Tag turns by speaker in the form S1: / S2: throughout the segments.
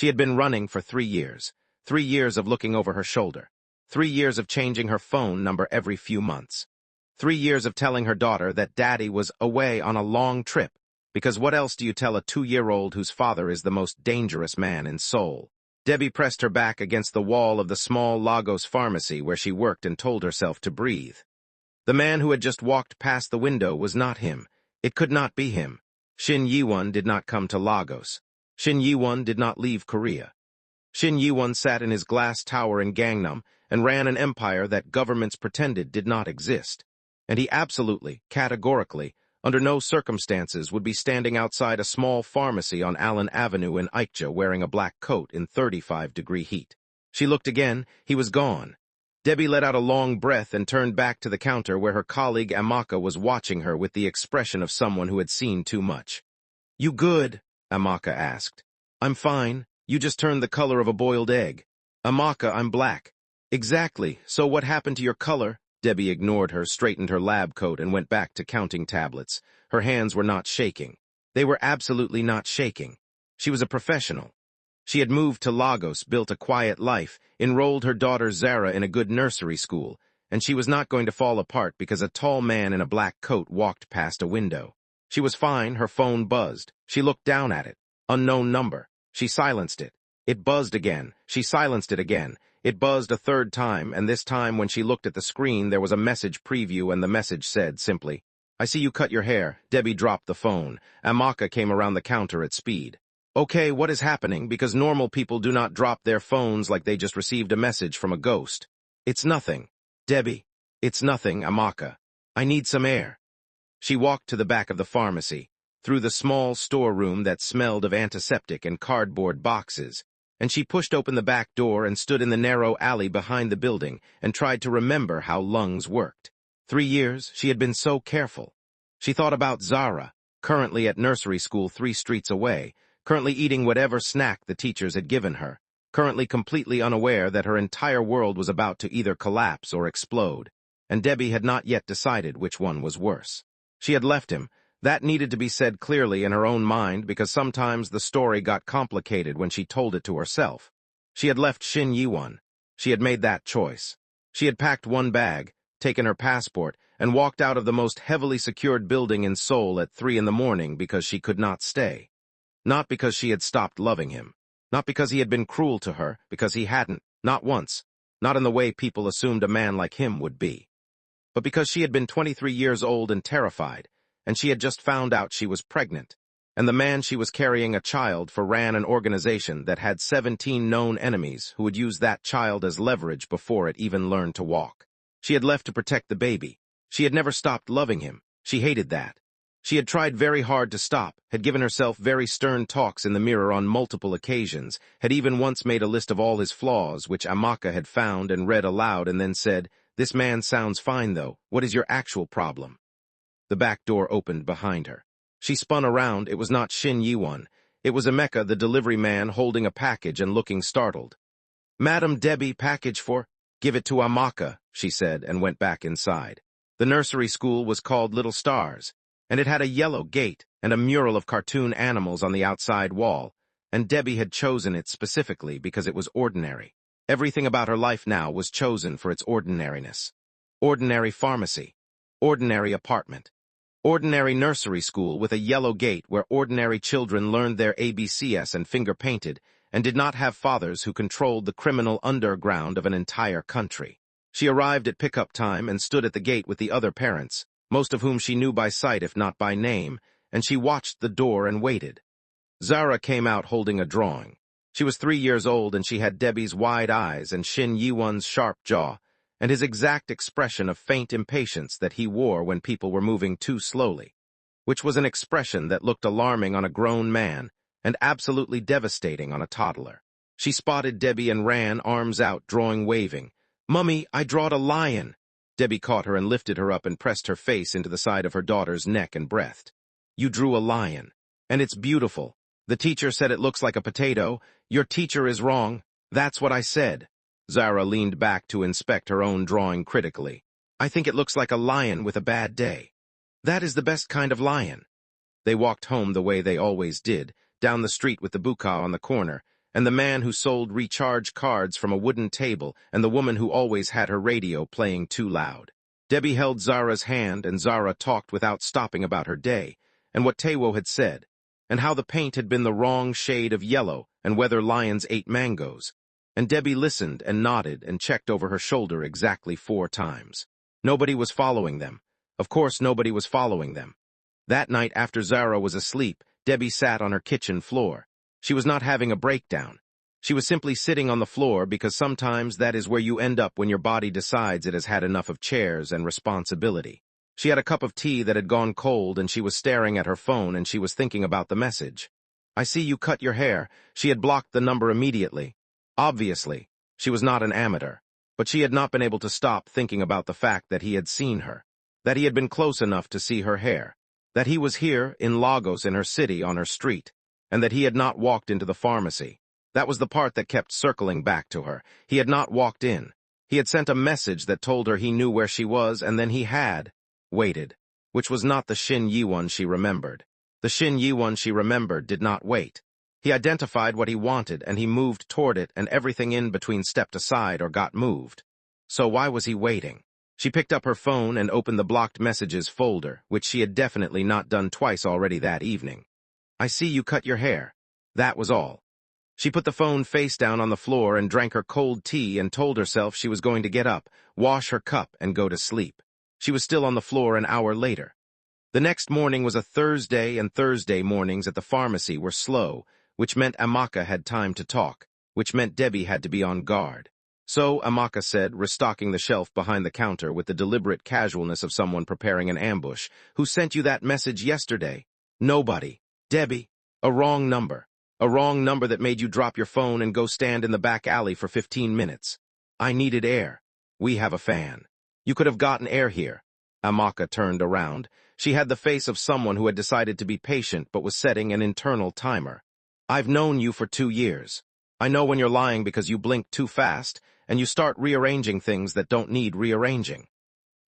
S1: She had been running for 3 years. 3 years of looking over her shoulder. 3 years of changing her phone number every few months. 3 years of telling her daughter that daddy was away on a long trip, because what else do you tell a 2-year-old whose father is the most dangerous man in Seoul? Debby pressed her back against the wall of the small Lagos pharmacy where she worked and told herself to breathe. The man who had just walked past the window was not him. It could not be him. Shin Jae-won did not come to Lagos. Shin Jae-won did not leave Korea. Shin Jae-won sat in his glass tower in Gangnam and ran an empire that governments pretended did not exist. And he absolutely, categorically, under no circumstances would be standing outside a small pharmacy on Allen Avenue in Ikja wearing a black coat in 35-degree heat. She looked again. He was gone. Debby let out a long breath and turned back to the counter where her colleague Amaka was watching her with the expression of someone who had seen too much. "You good?" Amaka asked. "I'm fine. You just turned the color of a boiled egg." "Amaka, I'm black." "Exactly. So what happened to your color?" Debby ignored her, straightened her lab coat, and went back to counting tablets. Her hands were not shaking. They were absolutely not shaking. She was a professional. She had moved to Lagos, built a quiet life, enrolled her daughter Zara in a good nursery school, and she was not going to fall apart because a tall man in a black coat walked past a window. She was fine. Her phone buzzed. She looked down at it. Unknown number. She silenced it. It buzzed again. She silenced it again. It buzzed a third time, and this time when she looked at the screen, there was a message preview, and the message said simply, "I see you cut your hair." Debby dropped the phone. Amaka came around the counter at speed. "Okay, what is happening? Because normal people do not drop their phones like they just received a message from a ghost." "It's nothing." "Debby, it's nothing, Amaka. I need some air." She walked to the back of the pharmacy, through the small storeroom that smelled of antiseptic and cardboard boxes, and she pushed open the back door and stood in the narrow alley behind the building and tried to remember how lungs worked. 3 years, she had been so careful. She thought about Zara, currently at nursery school 3 streets away, currently eating whatever snack the teachers had given her, currently completely unaware that her entire world was about to either collapse or explode, and Debby had not yet decided which one was worse. She had left him. That needed to be said clearly in her own mind because sometimes the story got complicated when she told it to herself. She had left Shin Jae-won. She had made that choice. She had packed one bag, taken her passport, and walked out of the most heavily secured building in Seoul at 3 in the morning because she could not stay. Not because she had stopped loving him. Not because he had been cruel to her, because he hadn't, not once, not in the way people assumed a man like him would be. But because she had been 23 years old and terrified, and she had just found out she was pregnant, and the man she was carrying a child for ran an organization that had 17 known enemies who would use that child as leverage before it even learned to walk. She had left to protect the baby. She had never stopped loving him. She hated that. She had tried very hard to stop, had given herself very stern talks in the mirror on multiple occasions, had even once made a list of all his flaws, which Amaka had found and read aloud and then said, "This man sounds fine, though. What is your actual problem?" The back door opened behind her. She spun around. It was not Shin Jae-won. It was Amaka, the delivery man, holding a package and looking startled. "Madam Debby, package for—" "Give it to Amaka," she said, and went back inside. The nursery school was called Little Stars, and it had a yellow gate and a mural of cartoon animals on the outside wall, and Debby had chosen it specifically because it was ordinary. Everything about her life now was chosen for its ordinariness. Ordinary pharmacy. Ordinary apartment. Ordinary nursery school with a yellow gate where ordinary children learned their ABCs and finger-painted and did not have fathers who controlled the criminal underground of an entire country. She arrived at pickup time and stood at the gate with the other parents, most of whom she knew by sight if not by name, and she watched the door and waited. Zara came out holding a drawing. She was 3 years old and she had Debby's wide eyes and Shin Jae-won's sharp jaw, and his exact expression of faint impatience that he wore when people were moving too slowly, which was an expression that looked alarming on a grown man and absolutely devastating on a toddler. She spotted Debby and ran, arms out, drawing waving. "Mummy, I drawed a lion." Debby caught her and lifted her up and pressed her face into the side of her daughter's neck and breathed. "You drew a lion, and it's beautiful. The teacher said it looks like a potato. Your teacher is wrong." "That's what I said." Zara leaned back to inspect her own drawing critically. "I think it looks like a lion with a bad day. That is the best kind of lion." They walked home the way they always did, down the street with the buka on the corner, and the man who sold recharge cards from a wooden table, and the woman who always had her radio playing too loud. Debby held Zara's hand, and Zara talked without stopping about her day, and what Taewo had said, and how the paint had been the wrong shade of yellow, and whether lions ate mangoes. And Debby listened and nodded and checked over her shoulder exactly 4 times. Nobody was following them. Of course nobody was following them. That night after Zara was asleep, Debby sat on her kitchen floor. She was not having a breakdown. She was simply sitting on the floor because sometimes that is where you end up when your body decides it has had enough of chairs and responsibility. She had a cup of tea that had gone cold, and she was staring at her phone, and she was thinking about the message. "I see you cut your hair." She had blocked the number immediately. Obviously, she was not an amateur, but she had not been able to stop thinking about the fact that he had seen her, that he had been close enough to see her hair, that he was here in Lagos in her city on her street, and that he had not walked into the pharmacy. That was the part that kept circling back to her. He had not walked in. He had sent a message that told her he knew where she was, and then he had waited, which was not the Shin Jae-won she remembered. The Shin Jae-won she remembered did not wait. He identified what he wanted, and he moved toward it, and everything in between stepped aside or got moved. So why was he waiting? She picked up her phone and opened the blocked messages folder, which she had definitely not done twice already that evening. "I see you cut your hair." That was all. She put the phone face down on the floor and drank her cold tea and told herself she was going to get up, wash her cup, and go to sleep. She was still on the floor an hour later. The next morning was a Thursday, and Thursday mornings at the pharmacy were slow, which meant Amaka had time to talk, which meant Debby had to be on guard. "So," Amaka said, restocking the shelf behind the counter with the deliberate casualness of someone preparing an ambush, "who sent you that message yesterday?" "Nobody." "Debby, a wrong number. A wrong number that made you drop your phone and go stand in the back alley for 15 minutes. I needed air. We have a fan. You could have gotten air here." Amaka turned around. She had the face of someone who had decided to be patient but was setting an internal timer. "I've known you for 2 years. I know when you're lying because you blink too fast, and you start rearranging things that don't need rearranging."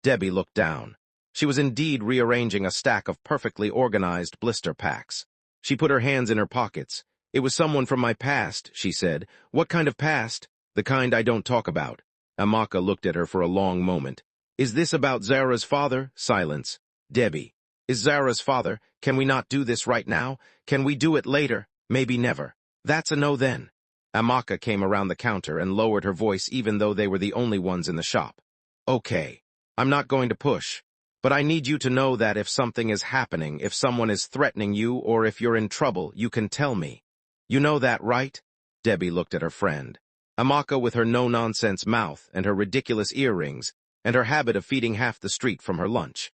S1: Debby looked down. She was indeed rearranging a stack of perfectly organized blister packs. She put her hands in her pockets. "It was someone from my past," she said. "What kind of past?" "The kind I don't talk about." Amaka looked at her for a long moment. "Is this about Zara's father?" Silence. "Debby, is Zara's father? Can we not do this right now? Can we do it later? Maybe never." "That's a no then." Amaka came around the counter and lowered her voice even though they were the only ones in the shop. "Okay, I'm not going to push, but I need you to know that if something is happening, if someone is threatening you, or if you're in trouble, you can tell me. You know that, right?" Debby looked at her friend. Amaka, with her no-nonsense mouth and her ridiculous earrings and her habit of feeding half the street from her lunch.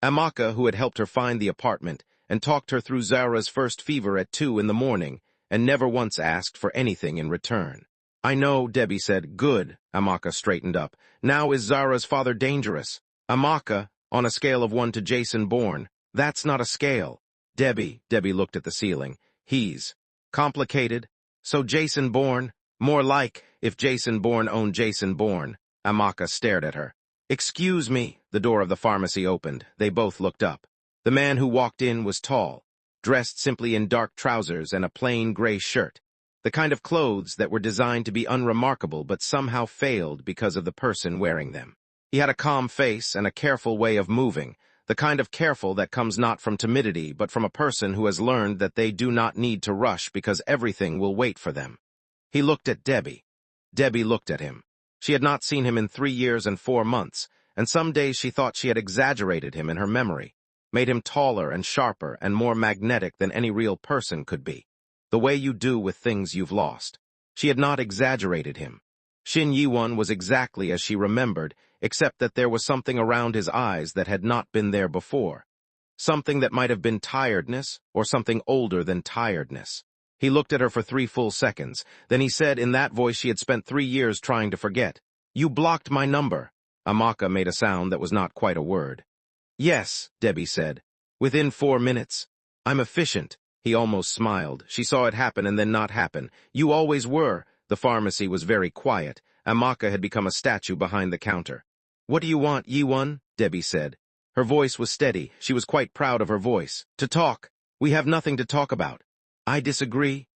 S1: Amaka, who had helped her find the apartment and talked her through Zara's first fever at 2 in the morning and never once asked for anything in return. "I know," Debby said. "Good." Amaka straightened up. "Now is Zara's father dangerous?" "Amaka, on a scale of 1 to Jason Bourne." "That's not a scale." Debby looked at the ceiling. "He's complicated. So Jason Bourne? More like if Jason Bourne owned Jason Bourne." Amaka stared at her. "Excuse me." The door of the pharmacy opened. They both looked up. The man who walked in was tall, dressed simply in dark trousers and a plain gray shirt, the kind of clothes that were designed to be unremarkable but somehow failed because of the person wearing them. He had a calm face and a careful way of moving, the kind of careful that comes not from timidity but from a person who has learned that they do not need to rush because everything will wait for them. He looked at Debby. Debby looked at him. She had not seen him in 3 years and 4 months, and some days she thought she had exaggerated him in her memory, made him taller and sharper and more magnetic than any real person could be, the way you do with things you've lost. She had not exaggerated him. Shin Jae-won was exactly as she remembered, except that there was something around his eyes that had not been there before. Something that might have been tiredness, or something older than tiredness. He looked at her for 3 full seconds. Then he said in that voice she had spent 3 years trying to forget, "You blocked my number." Amaka made a sound that was not quite a word. "Yes," Debby said. "Within 4 minutes. I'm efficient." He almost smiled. She saw it happen and then not happen. "You always were." The pharmacy was very quiet. Amaka had become a statue behind the counter. "What do you want, Jae-won?" Debby said. Her voice was steady. She was quite proud of her voice. "To talk. We have nothing to talk about." "I disagree."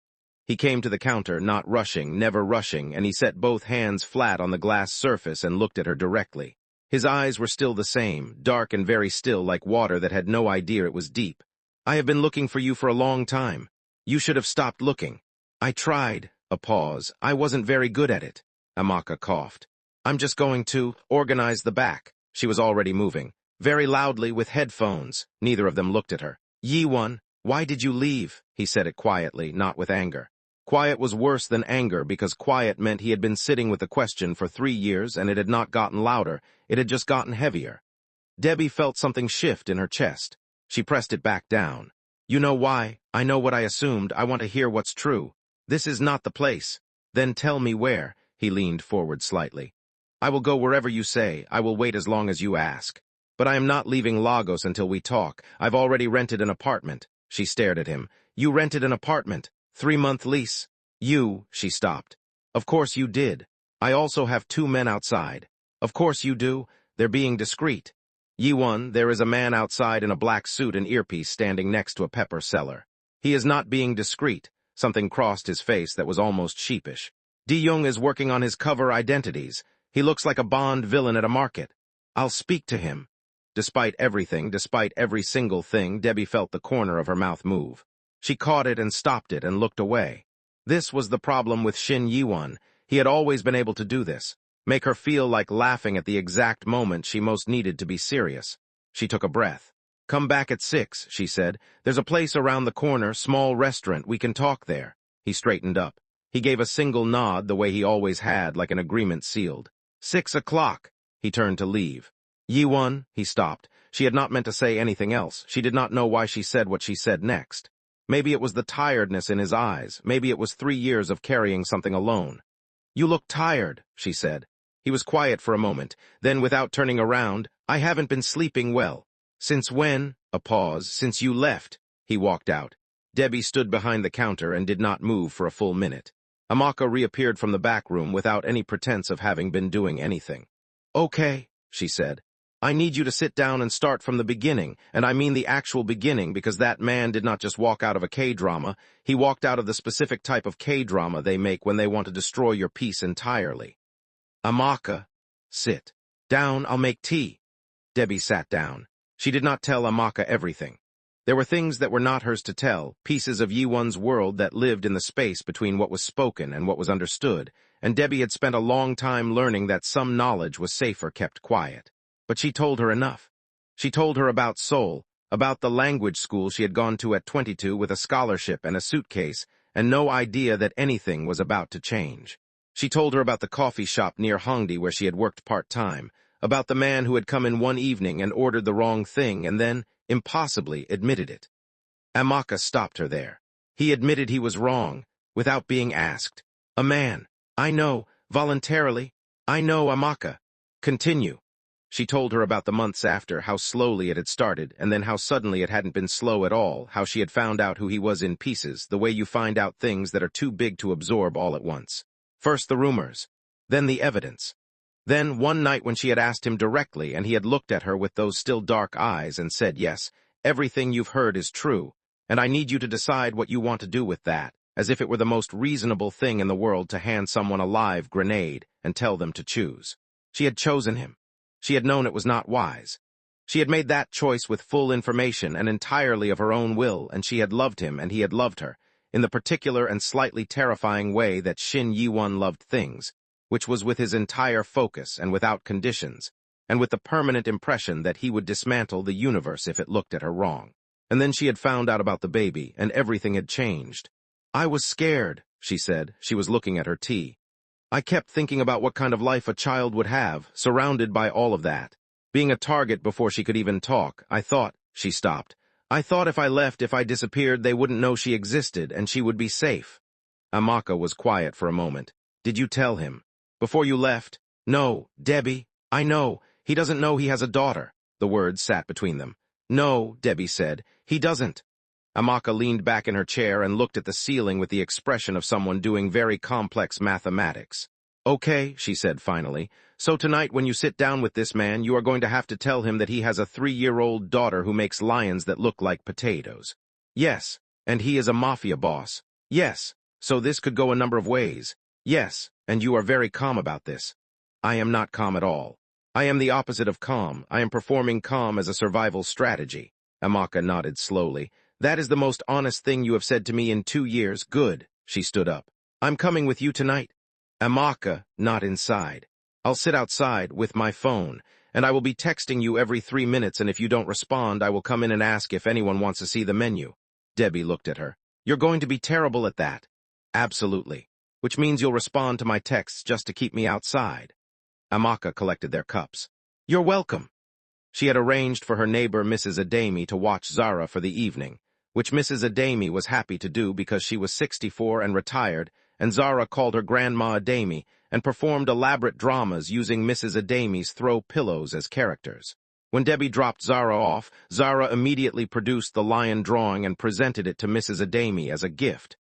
S1: He came to the counter, not rushing, never rushing, and he set both hands flat on the glass surface and looked at her directly. His eyes were still the same, dark and very still like water that had no idea it was deep. "I have been looking for you for a long time. You should have stopped looking." "I tried." A pause. "I wasn't very good at it." Amaka coughed. "I'm just going to organize the back." She was already moving, very loudly with headphones. Neither of them looked at her. "Jae-won, why did you leave?" He said it quietly, not with anger. Quiet was worse than anger because quiet meant he had been sitting with the question for 3 years and it had not gotten louder, it had just gotten heavier. Debby felt something shift in her chest. She pressed it back down. "You know why? I know what I assumed. I want to hear what's true. This is not the place." "Then tell me where." He leaned forward slightly. "I will go wherever you say. I will wait as long as you ask. But I am not leaving Lagos until we talk. I've already rented an apartment." She stared at him. "You rented an apartment? 3-month lease?" She stopped. "Of course you did. I also have 2 men outside." "Of course you do. They're being discreet." "Jae-won, there is a man outside in a black suit and earpiece standing next to a pepper cellar. He is not being discreet." Something crossed his face that was almost sheepish. "De-young is working on his cover identities. He looks like a Bond villain at a market. I'll speak to him." Despite everything, despite every single thing, Debby felt the corner of her mouth move. She caught it and stopped it and looked away. This was the problem with Shin Jae-won. He had always been able to do this, make her feel like laughing at the exact moment she most needed to be serious. She took a breath. "Come back at 6, she said. "There's a place around the corner, small restaurant. We can talk there." He straightened up. He gave a single nod the way he always had, like an agreement sealed. 6 o'clock. He turned to leave. "Jae-won," he stopped. She had not meant to say anything else. She did not know why she said what she said next. Maybe it was the tiredness in his eyes. Maybe it was 3 years of carrying something alone. "You look tired," she said. He was quiet for a moment. Then, without turning around, "I haven't been sleeping well." "Since when?" A pause. "Since you left." He walked out. Debby stood behind the counter and did not move for a full minute. Amaka reappeared from the back room without any pretense of having been doing anything. "Okay," she said. "I need you to sit down and start from the beginning, and I mean the actual beginning because that man did not just walk out of a K-drama, he walked out of the specific type of K-drama they make when they want to destroy your peace entirely." "Amaka, sit down, I'll make tea." Debby sat down. She did not tell Amaka everything. There were things that were not hers to tell, pieces of Jae-won's world that lived in the space between what was spoken and what was understood, and Debby had spent a long time learning that some knowledge was safer kept quiet. But she told her enough. She told her about Seoul, about the language school she had gone to at 22 with a scholarship and a suitcase, and no idea that anything was about to change. She told her about the coffee shop near Hongdae where she had worked part-time, about the man who had come in one evening and ordered the wrong thing and then, impossibly, admitted it. Amaka stopped her there. He admitted he was wrong, without being asked. "A man. I know, voluntarily. I know, Amaka. Continue." She told her about the months after, how slowly it had started, and then how suddenly it hadn't been slow at all, how she had found out who he was in pieces, the way you find out things that are too big to absorb all at once. First the rumors, then the evidence. Then, one night when she had asked him directly and he had looked at her with those still dark eyes and said, "Yes, everything you've heard is true, and I need you to decide what you want to do with that," as if it were the most reasonable thing in the world to hand someone a live grenade and tell them to choose. She had chosen him. She had known it was not wise. She had made that choice with full information and entirely of her own will, and she had loved him and he had loved her, in the particular and slightly terrifying way that Shin Jae-won loved things, which was with his entire focus and without conditions, and with the permanent impression that he would dismantle the universe if it looked at her wrong. And then she had found out about the baby, and everything had changed. "I was scared," she said. She was looking at her tea. "I kept thinking about what kind of life a child would have, surrounded by all of that. Being a target before she could even talk, I thought," she stopped, "I thought if I left, if I disappeared, they wouldn't know she existed, and she would be safe." Amaka was quiet for a moment. "Did you tell him? Before you left?" "No, Debby. I know. He doesn't know he has a daughter." The words sat between them. "No," Debby said. "He doesn't." Amaka leaned back in her chair and looked at the ceiling with the expression of someone doing very complex mathematics. "Okay," she said finally. "So tonight when you sit down with this man, you are going to have to tell him that he has a 3-year-old daughter who makes lions that look like potatoes." "Yes, and he is a mafia boss." "Yes, So this could go a number of ways. Yes, and you are very calm about this. I am not calm at all. I am the opposite of calm. I am performing calm as a survival strategy. Amaka nodded slowly. That is the most honest thing you have said to me in 2 years. Good. She stood up. I'm coming with you tonight. Amaka, not inside. I'll sit outside with my phone, and I will be texting you every 3 minutes, and if you don't respond, I will come in and ask if anyone wants to see the menu. Debby looked at her. You're going to be terrible at that. Absolutely. Which means you'll respond to my texts just to keep me outside. Amaka collected their cups. You're welcome. She had arranged for her neighbor Mrs. Ademi to watch Zara for the evening, which Mrs. Ademi was happy to do because she was 64 and retired, and Zara called her Grandma Ademi and performed elaborate dramas using Mrs. Ademi's throw pillows as characters. When Debby dropped Zara off, Zara immediately produced the lion drawing and presented it to Mrs. Ademi as a gift.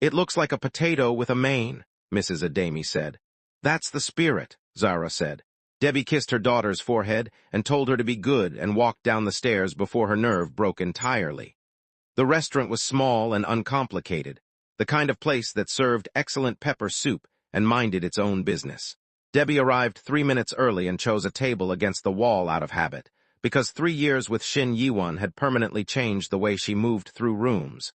S1: It looks like a potato with a mane, Mrs. Ademi said. That's the spirit, Zara said. Debby kissed her daughter's forehead and told her to be good and walked down the stairs before her nerve broke entirely. The restaurant was small and uncomplicated, the kind of place that served excellent pepper soup and minded its own business. Debby arrived 3 minutes early and chose a table against the wall out of habit, because 3 years with Shin Jae-won had permanently changed the way she moved through rooms.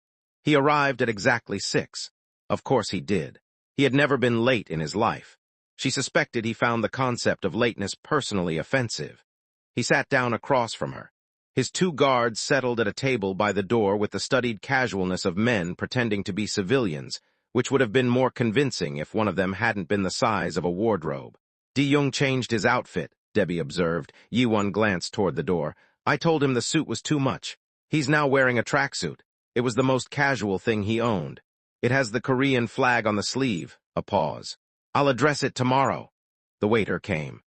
S1: He arrived at exactly 6. Of course he did. He had never been late in his life. She suspected he found the concept of lateness personally offensive. He sat down across from her. His 2 guards settled at a table by the door with the studied casualness of men pretending to be civilians, which would have been more convincing if one of them hadn't been the size of a wardrobe. De-young changed his outfit, Debby observed. Jae-won glanced toward the door. I told him the suit was too much. He's now wearing a tracksuit. It was the most casual thing he owned. It has the Korean flag on the sleeve. A pause. I'll address it tomorrow. The waiter came.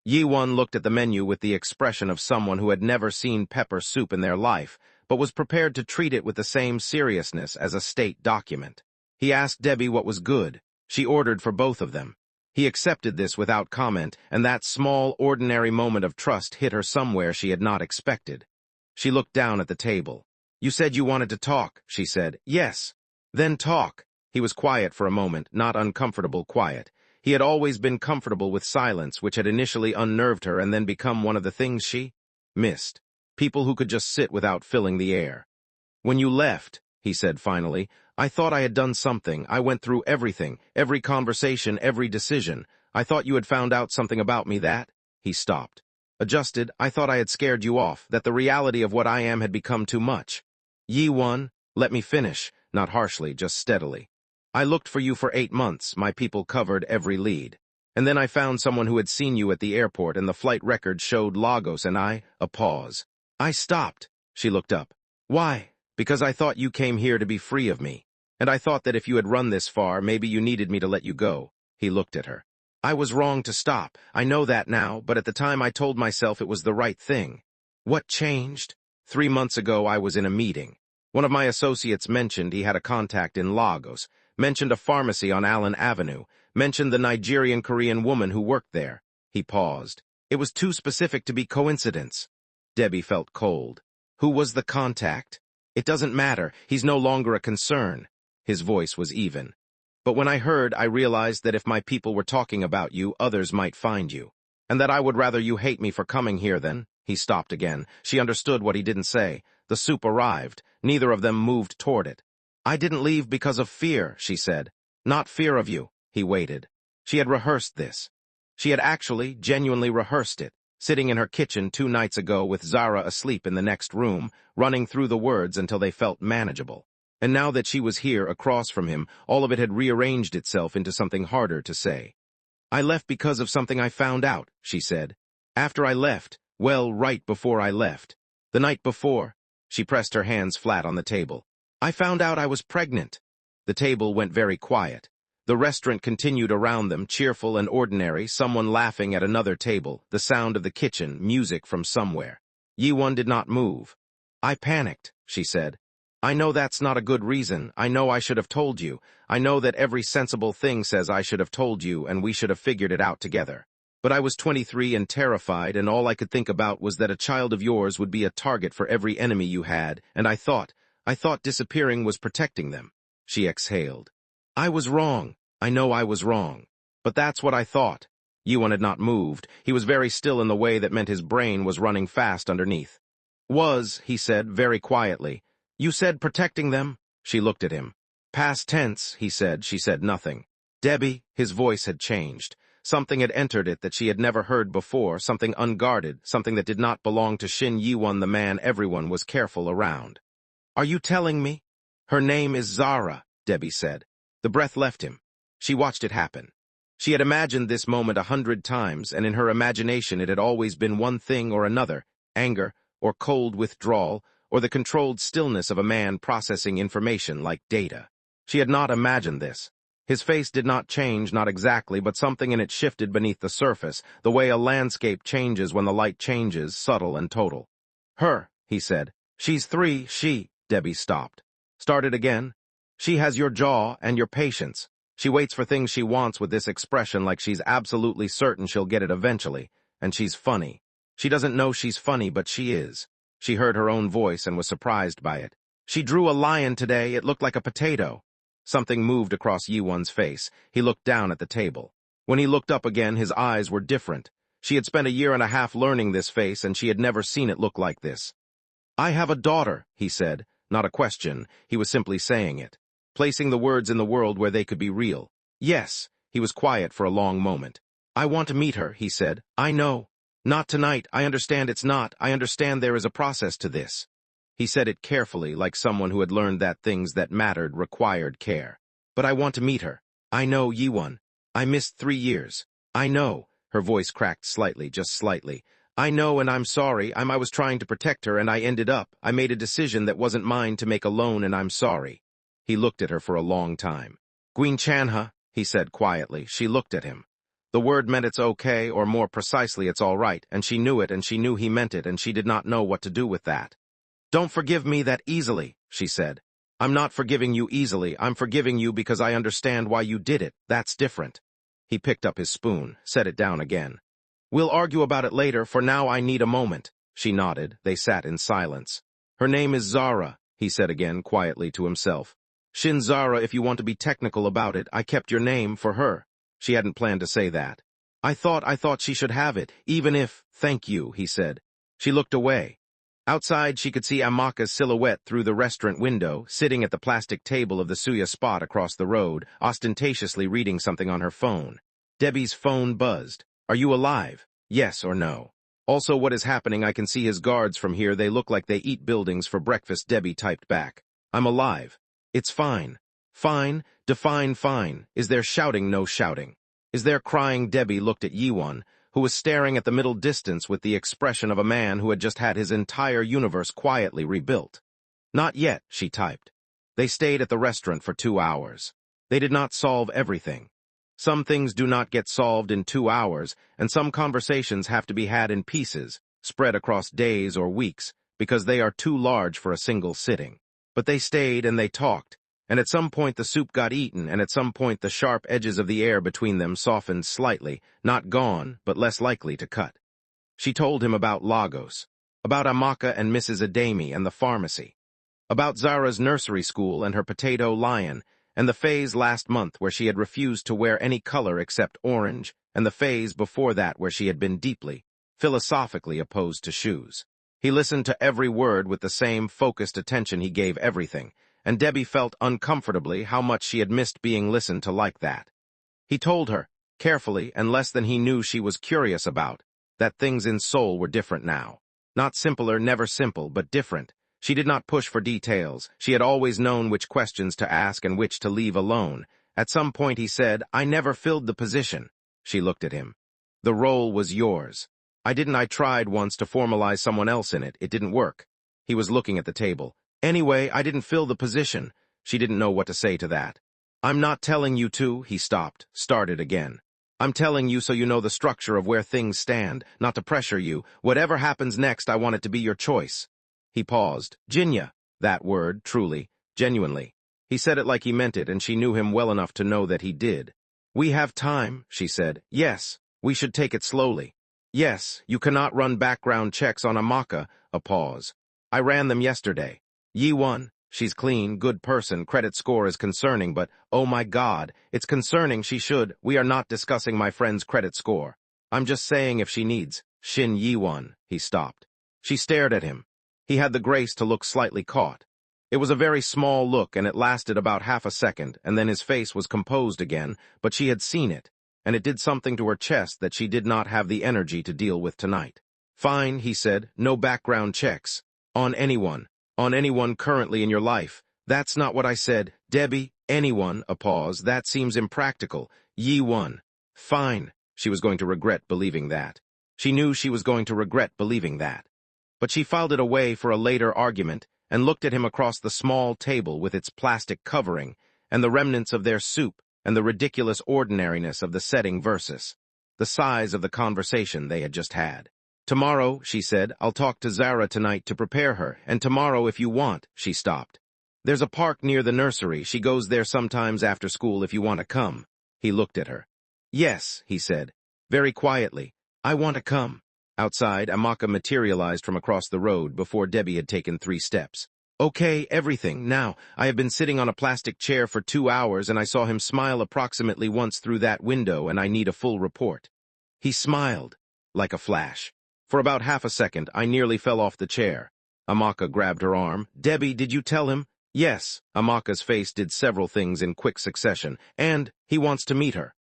S1: Jae-won looked at the menu with the expression of someone who had never seen pepper soup in their life, but was prepared to treat it with the same seriousness as a state document. He asked Debby what was good. She ordered for both of them. He accepted this without comment, and that small, ordinary moment of trust hit her somewhere she had not expected. She looked down at the table. You said you wanted to talk, she said. Yes. Then talk. He was quiet for a moment, not uncomfortable quiet. He had always been comfortable with silence, which had initially unnerved her and then become one of the things she missed. People who could just sit without filling the air. When you left, he said finally, I thought I had done something. I went through everything, every conversation, every decision. I thought you had found out something about me that... He stopped. Adjusted, I thought I had scared you off, that the reality of what I am had become too much. Jae-won, let me finish, not harshly, just steadily. I looked for you for 8 months, my people covered every lead. And then I found someone who had seen you at the airport and the flight record showed Lagos and a pause. I stopped. She looked up. Why? Because I thought you came here to be free of me. And I thought that if you had run this far, maybe you needed me to let you go. He looked at her. I was wrong to stop. I know that now, but at the time I told myself it was the right thing. What changed? 3 months ago I was in a meeting. One of my associates mentioned he had a contact in Lagos, mentioned a pharmacy on Allen Avenue, mentioned the Nigerian Korean woman who worked there. He paused. It was too specific to be coincidence. Debby felt cold. Who was the contact? It doesn't matter. He's no longer a concern. His voice was even. But when I heard, I realized that if my people were talking about you, others might find you. And that I would rather you hate me for coming here than... He stopped again. She understood what he didn't say. The soup arrived. Neither of them moved toward it. I didn't leave because of fear, she said. Not fear of you. He waited. She had rehearsed this. She had actually, genuinely rehearsed it, sitting in her kitchen 2 nights ago with Zara asleep in the next room, running through the words until they felt manageable. And now that she was here across from him, all of it had rearranged itself into something harder to say. I left because of something I found out, she said. After I left, well, right before I left. The night before, she pressed her hands flat on the table. I found out I was pregnant. The table went very quiet. The restaurant continued around them, cheerful and ordinary, someone laughing at another table, the sound of the kitchen, music from somewhere. Jae-won did not move. I panicked, she said. I know that's not a good reason. I know I should have told you. I know that every sensible thing says I should have told you and we should have figured it out together. But I was 23 and terrified, and all I could think about was that a child of yours would be a target for every enemy you had, and I thought disappearing was protecting them. She exhaled. I was wrong. I know I was wrong. But that's what I thought. Jae-won had not moved. He was very still in the way that meant his brain was running fast underneath. He said, very quietly. You said protecting them? She looked at him. Past tense, he said. She said nothing. Debby, his voice had changed. Something had entered it that she had never heard before, something unguarded, something that did not belong to Shin Jae-won, the man everyone was careful around. Are you telling me? Her name is Zara, Debby said. The breath left him. She watched it happen. She had imagined this moment 100 times, and in her imagination it had always been one thing or another, anger, or cold withdrawal, or the controlled stillness of a man processing information like data. She had not imagined this. His face did not change, not exactly, but something in it shifted beneath the surface, the way a landscape changes when the light changes, subtle and total. Her, he said. She's 3, Debby stopped. Started again. She has your jaw and your patience. She waits for things she wants with this expression like she's absolutely certain she'll get it eventually, and she's funny. She doesn't know she's funny, but she is. She heard her own voice and was surprised by it. She drew a lion today. It looked like a potato. Something moved across Jae-won's face. He looked down at the table. When he looked up again, his eyes were different. She had spent a year and a half learning this face, and she had never seen it look like this. I have a daughter, he said. Not a question. He was simply saying it, placing the words in the world where they could be real. Yes. He was quiet for a long moment. I want to meet her, he said. I know. Not tonight. I understand it's not. I understand there is a process to this. He said it carefully, like someone who had learned that things that mattered required care. But I want to meet her. I know, Jae-won. I missed 3 years. I know. Her voice cracked slightly, just slightly. I know, and I'm sorry. I was trying to protect her, and I made a decision that wasn't mine to make alone, and I'm sorry. He looked at her for a long time. Gween Chanha, he said quietly. She looked at him. The word meant it's okay, or more precisely, it's all right, and she knew it, and she knew he meant it, and she did not know what to do with that. Don't forgive me that easily, she said. I'm not forgiving you easily. I'm forgiving you because I understand why you did it. That's different. He picked up his spoon, set it down again. We'll argue about it later. For now, I need a moment. She nodded. They sat in silence. Her name is Zara, he said again, quietly to himself. Shin Zara, if you want to be technical about it, I kept your name for her. She hadn't planned to say that. I thought she should have it, even if, thank you, he said. She looked away. Outside, she could see Amaka's silhouette through the restaurant window, sitting at the plastic table of the Suya spot across the road, ostentatiously reading something on her phone. Debby's phone buzzed. Are you alive? Yes or no? Also, what is happening? I can see his guards from here. They look like they eat buildings for breakfast. Debby typed back. I'm alive. It's fine. Fine? Define fine. Is there shouting? No shouting. Is there crying? Debby looked at Jae-won, who was staring at the middle distance with the expression of a man who had just had his entire universe quietly rebuilt. Not yet, she typed. They stayed at the restaurant for 2 hours. They did not solve everything. Some things do not get solved in 2 hours, and some conversations have to be had in pieces, spread across days or weeks, because they are too large for a single sitting. But they stayed and they talked, and at some point the soup got eaten, and at some point the sharp edges of the air between them softened slightly, not gone, but less likely to cut. She told him about Lagos, about Amaka and Mrs. Ademi and the pharmacy, about Zara's nursery school and her potato lion, and the phase last month where she had refused to wear any color except orange, and the phase before that where she had been deeply, philosophically opposed to shoes. He listened to every word with the same focused attention he gave everything, and Debby felt uncomfortably how much she had missed being listened to like that. He told her, carefully and less than he knew she was curious about, that things in Seoul were different now. Not simpler, never simple, but different. She did not push for details. She had always known which questions to ask and which to leave alone. At some point he said, I never filled the position. She looked at him. The role was yours. I tried once to formalize someone else in it. It didn't work. He was looking at the table. Anyway, I didn't fill the position. She didn't know what to say to that. I'm not telling you to, he stopped, started again. I'm telling you so you know the structure of where things stand, not to pressure you. Whatever happens next, I want it to be your choice. He paused. Jinya. That word, truly, genuinely. He said it like he meant it, and she knew him well enough to know that he did. We have time, she said. Yes, we should take it slowly. Yes, you cannot run background checks on Amaka. A pause. I ran them yesterday. Jae-won, She's clean, good person, credit score is concerning, but, oh my God, it's concerning we are not discussing my friend's credit score. I'm just saying if she needs, Shin Jae-won, he stopped. She stared at him. He had the grace to look slightly caught. It was a very small look, and it lasted about half a second, and then his face was composed again, but she had seen it, and it did something to her chest that she did not have the energy to deal with tonight. Fine, he said, no background checks. On anyone currently in your life. That's not what I said. Debby, anyone, a pause, that seems impractical. Jae-won. Fine. She was going to regret believing that. She knew she was going to regret believing that. But she filed it away for a later argument and looked at him across the small table with its plastic covering and the remnants of their soup and the ridiculous ordinariness of the setting versus the size of the conversation they had just had. Tomorrow, she said, I'll talk to Zara tonight to prepare her, and tomorrow if you want, she stopped. There's a park near the nursery. She goes there sometimes after school if you want to come. He looked at her. Yes, he said, very quietly. I want to come. Outside, Amaka materialized from across the road before Debby had taken 3 steps. Okay, everything. Now, I have been sitting on a plastic chair for 2 hours and I saw him smile approximately once through that window and I need a full report. He smiled, like a flash. For about half a second, I nearly fell off the chair. Amaka grabbed her arm. Debby, did you tell him? Yes. Amaka's face did several things in quick succession, and he wants to meet her.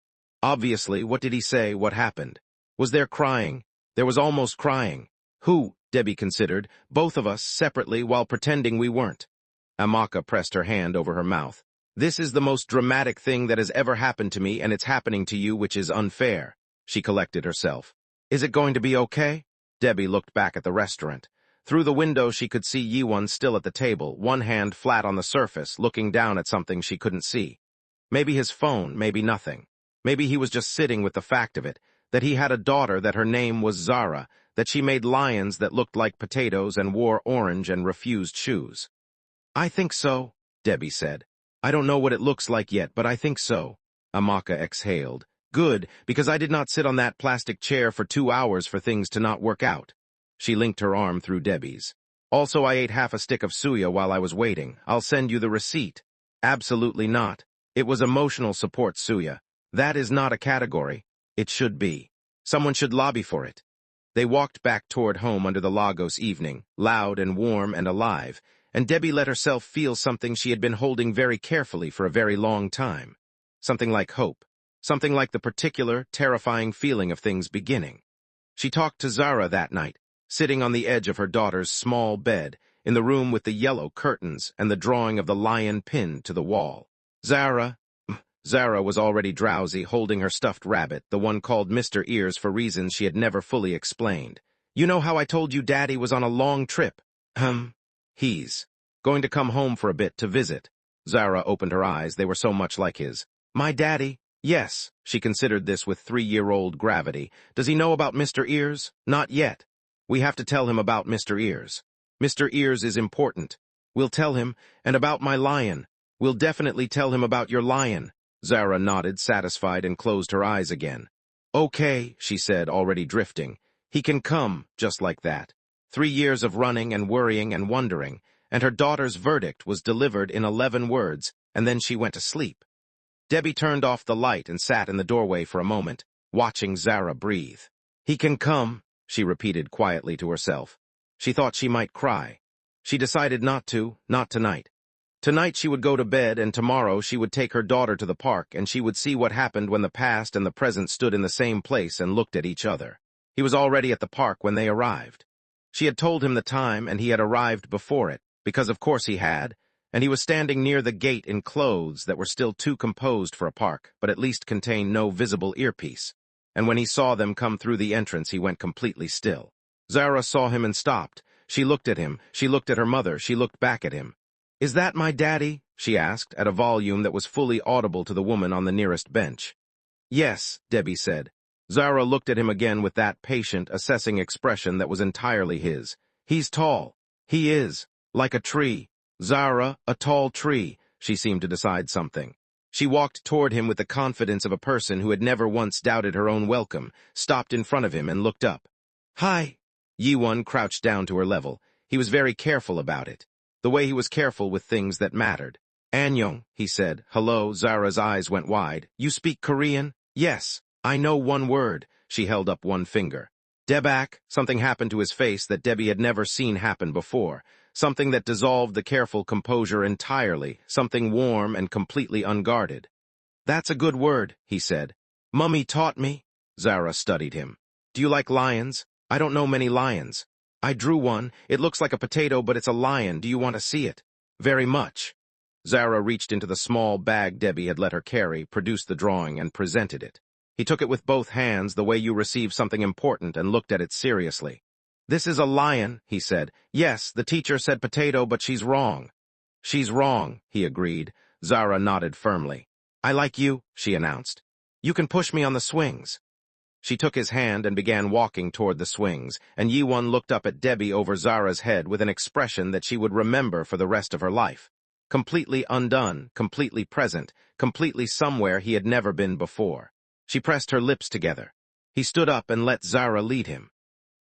S1: Obviously, what did he say? What happened? Was there crying? There was almost crying. Who? Debby considered. Both of us, separately, while pretending we weren't. Amaka pressed her hand over her mouth. This is the most dramatic thing that has ever happened to me, and it's happening to you, which is unfair. She collected herself. Is it going to be okay? Debby looked back at the restaurant. Through the window she could see Jae-won still at the table, one hand flat on the surface, looking down at something she couldn't see. Maybe his phone, maybe nothing. Maybe he was just sitting with the fact of it, that he had a daughter, that her name was Zara, that she made lions that looked like potatoes and wore orange and refused shoes. I think so, Debby said. I don't know what it looks like yet, but I think so. Amaka exhaled. Good, because I did not sit on that plastic chair for 2 hours for things to not work out. She linked her arm through Debby's. Also, I ate half a stick of Suya while I was waiting. I'll send you the receipt. Absolutely not. It was emotional support Suya. That is not a category. It should be. Someone should lobby for it. They walked back toward home under the Lagos evening, loud and warm and alive, and Debby let herself feel something she had been holding very carefully for a very long time. Something like hope. Something like the particular, terrifying feeling of things beginning. She talked to Zara that night, sitting on the edge of her daughter's small bed, in the room with the yellow curtains and the drawing of the lion pinned to the wall. Zara was already drowsy, holding her stuffed rabbit, the one called Mr. Ears for reasons she had never fully explained. You know how I told you Daddy was on a long trip? He's going to come home for a bit to visit. Zara opened her eyes, they were so much like his. My daddy? Yes, she considered this with 3-year-old gravity. Does he know about Mr. Ears? Not yet. We have to tell him about Mr. Ears. Mr. Ears is important. We'll tell him, and about my lion. We'll definitely tell him about your lion. Zara nodded, satisfied, and closed her eyes again. Okay, she said, already drifting. He can come, just like that. 3 years of running and worrying and wondering, and her daughter's verdict was delivered in 11 words, and then she went to sleep. Debby turned off the light and sat in the doorway for a moment, watching Zara breathe. He can come, she repeated quietly to herself. She thought she might cry. She decided not to, not tonight. Tonight she would go to bed, and tomorrow she would take her daughter to the park, and she would see what happened when the past and the present stood in the same place and looked at each other. He was already at the park when they arrived. She had told him the time, and he had arrived before it, because of course he had, and he was standing near the gate in clothes that were still too composed for a park, but at least contained no visible earpiece. And when he saw them come through the entrance, he went completely still. Zara saw him and stopped. She looked at him, she looked at her mother, she looked back at him. Is that my daddy? She asked, at a volume that was fully audible to the woman on the nearest bench. Yes, Debby said. Zara looked at him again with that patient, assessing expression that was entirely his. He's tall. He is. Like a tree. Zara, a tall tree. She seemed to decide something. She walked toward him with the confidence of a person who had never once doubted her own welcome, stopped in front of him and looked up. Hi. Jae-won crouched down to her level. He was very careful about it. The way he was careful with things that mattered. "Annyeong," he said. "Hello." Zara's eyes went wide. "You speak Korean?" "Yes, I know one word." She held up one finger. "Debak." Something happened to his face that Debby had never seen happen before. Something that dissolved the careful composure entirely. Something warm and completely unguarded. "That's a good word," he said. "Mummy taught me." Zara studied him. "Do you like lions?" "I don't know many lions." "I drew one. It looks like a potato, but it's a lion. Do you want to see it?" "Very much." Zara reached into the small bag Debby had let her carry, produced the drawing, and presented it. He took it with both hands, the way you receive something important, and looked at it seriously. "This is a lion," he said. "Yes, the teacher said potato, but she's wrong." "She's wrong," he agreed. Zara nodded firmly. "I like you," she announced. "You can push me on the swings." She took his hand and began walking toward the swings, and Jae-won looked up at Debby over Zara's head with an expression that she would remember for the rest of her life. Completely undone, completely present, completely somewhere he had never been before. She pressed her lips together. He stood up and let Zara lead him.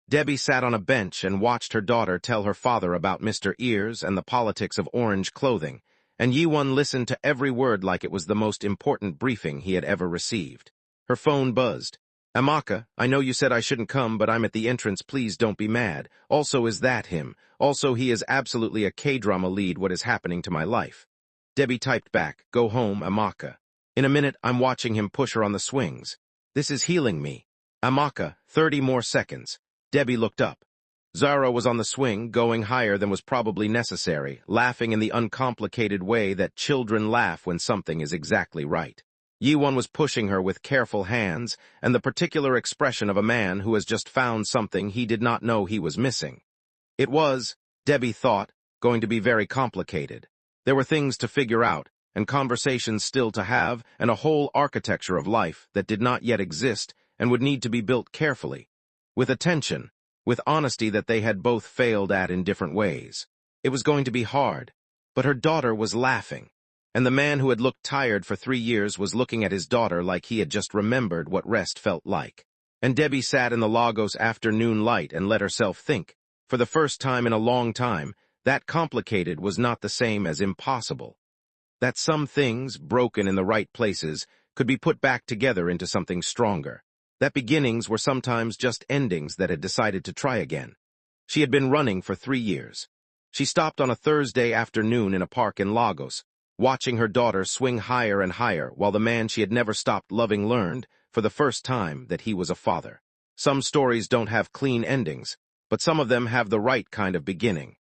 S1: Debby sat on a bench and watched her daughter tell her father about Mr. Ears and the politics of orange clothing, and Jae-won listened to every word like it was the most important briefing he had ever received. Her phone buzzed. "Amaka, I know you said I shouldn't come, but I'm at the entrance. Please don't be mad. Also, is that him? Also, he is absolutely a K-drama lead. What is happening to my life?" Debby typed back, "Go home, Amaka. In a minute, I'm watching him push her on the swings. This is healing me. Amaka, 30 more seconds." Debby looked up. Zara was on the swing, going higher than was probably necessary, laughing in the uncomplicated way that children laugh when something is exactly right. Jae-won was pushing her with careful hands and the particular expression of a man who has just found something he did not know he was missing. It was, Debby thought, going to be very complicated. There were things to figure out, and conversations still to have, and a whole architecture of life that did not yet exist and would need to be built carefully, with attention, with honesty that they had both failed at in different ways. It was going to be hard, but her daughter was laughing, and the man who had looked tired for 3 years was looking at his daughter like he had just remembered what rest felt like. And Debby sat in the Lagos afternoon light and let herself think. For the first time in a long time, that complicated was not the same as impossible. That some things, broken in the right places, could be put back together into something stronger. That beginnings were sometimes just endings that had decided to try again. She had been running for 3 years. She stopped on a Thursday afternoon in a park in Lagos, watching her daughter swing higher and higher while the man she had never stopped loving learned, for the first time, that he was a father. Some stories don't have clean endings, but some of them have the right kind of beginning.